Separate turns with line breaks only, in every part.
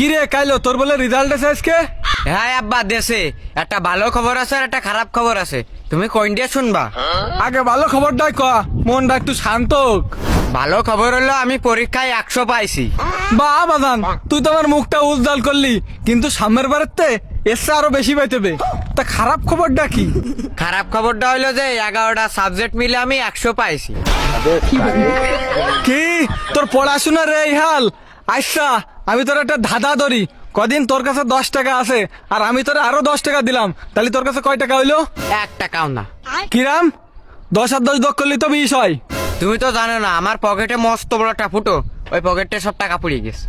কি রে কাইলো তোর বলে রেজাল্ট আছে আজকে?
হ্যাঁ আব্বা, দেশে একটা ভালো খবর আছে আর একটা খারাপ খবর আছে। তুমি কোনটা শুনবা?
আগে ভালো খবরটাই ক, মনটা একটু শান্ত হোক।
ভালো খবর হলো আমি পরীক্ষায় 100 পাইছি।
বা বাজান, তুই তো আমার মুখটা উজ্জ্বল করলি, কিন্তু সামনের বারেতে এসে আরো বেশি পাইতেবে। তা খারাপ খবরটা কি?
খারাপ খবরটা হলো যে 11টা সাবজেক্ট মিলে আমি 100 পাইছি।
কি তোর পড়াশোনা রে এই হাল? আচ্ছা, আমি তোর একটা ধাঁধা ধরি। কদিন তোর কাছে 10 টাকা আছে আর আমি তোর আরো 10 টাকা দিলাম, তাহলে তোর কাছে কয় টাকা হইলো?
1 টাকাও না।
কিরাম? 10 আর 10 যোগ করলি তো 20 হয়।
তুমি তো জানো না, আমার পকেটে মস্ত বড় একটা ফুটো, ওই পকেটে সব টাকা পুড়িয়ে গেছে।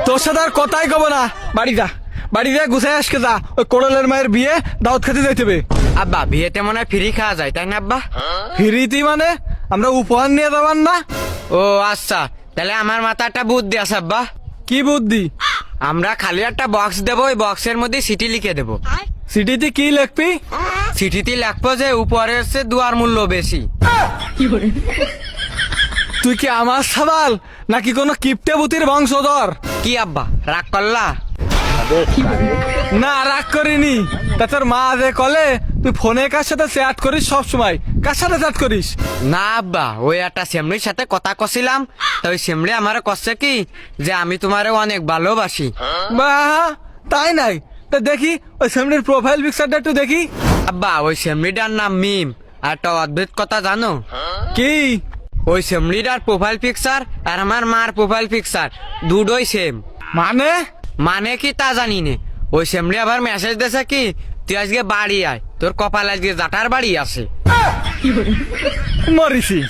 তোর সাথে আর কথাই কব না, বাড়ি যা, বাড়ি যা গুছাই আসকে যা। ওই কোড়লের মায়ের বিয়ে দাওয়াত খেতে যাইতে হবে।
আব্বা, বিয়েতে মনে হয় ফ্রি খাওয়া যায়, তাই না আব্বা?
ফিরিতি মানে আমরা উপহার নিয়ে যাবার না?
ও আচ্ছা, তাহলে আমার মাথায় একটা বুদ্ধি আছে আব্বা।
কি বুদ্ধি?
আমরা খালি একটা বক্স দেবো, ওই বক্সের মধ্যে সিটি লিখে দেবো।
সিটিতে কি লিখবি?
চিঠিতে লিখবো যে উপরে হচ্ছে দুয়ার মূল্য বেশি।
তুই কি আমার সাবাল নাকি কোনো কিপটে বুতির বংশধর?
কি আব্বা, রাগ করলা?
না, রাগ করিনি। তা তোর মা যে কলে তুই ফোনে কার সাথে চ্যাট করিস সব সময়, কার সাথে চ্যাট করিস?
না আব্বা, ওই একটা সেমরির সাথে কথা কছিলাম, তো ওই সেমরি আমারে কচ্ছে কি যে আমি তোমারে অনেক ভালোবাসি।
বা তাই নাই? তা দেখি ওই সামনের প্রোফাইল পিকচারটা একটু দেখি।
আব্বা, ওই সেমরিটার নাম মিম। আর একটা অদ্ভুত কথা জানো?
কি?
ওই সেমরিটার প্রোফাইল পিকচার আর আমার মার প্রোফাইল পিকচার দুটোই সেম।
মানে?
মানে কি তা জানি নে। ওই সেমরি আবার মেসেজ দিয়েছে কি তুই আজকে বাড়ি আয়, তোর কপাল আজকে জাটার বাড়ি আছে।
মরিসি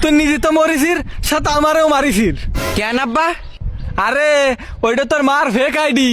তুই নিজে তো মরিসির, সাথে আমারেও মারিসির।
কেন আব্বা?
আরে ওইটা তোর মার ফেক আইডি।